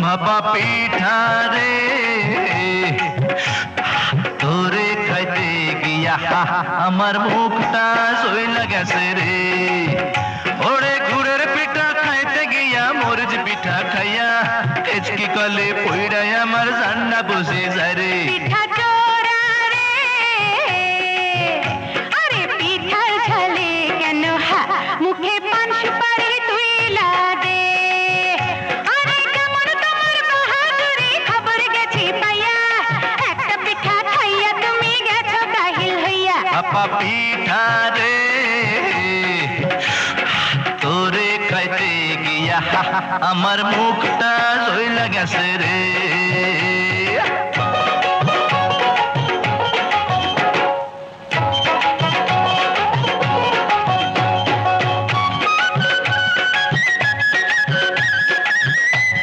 ভাপা পিঠা রে তোরে খাইতে গিয়া আমার মুখটা সইলা গেছে রে। ওরে গুড়ের পিঠা খাইতে গিয়া মরিচ পিঠা খাইয়া কেচকি কলে পইড়াই আমার জান্না বসে যায় রে। পিঠা চোরা রে, আরে পিঠার ঝালে কেন মুখে পান সুপারি তুইলা দে। আরে কেমন তোমার বাহাদুরি খবর গেছি পাইয়া, একটা পিঠা খাইয়া তুমি গেছো কাহিল হইয়া। ভাপা পিঠা রে তোরে খাইতে গিয়া আমার মুখটা সইলা গেছে রে।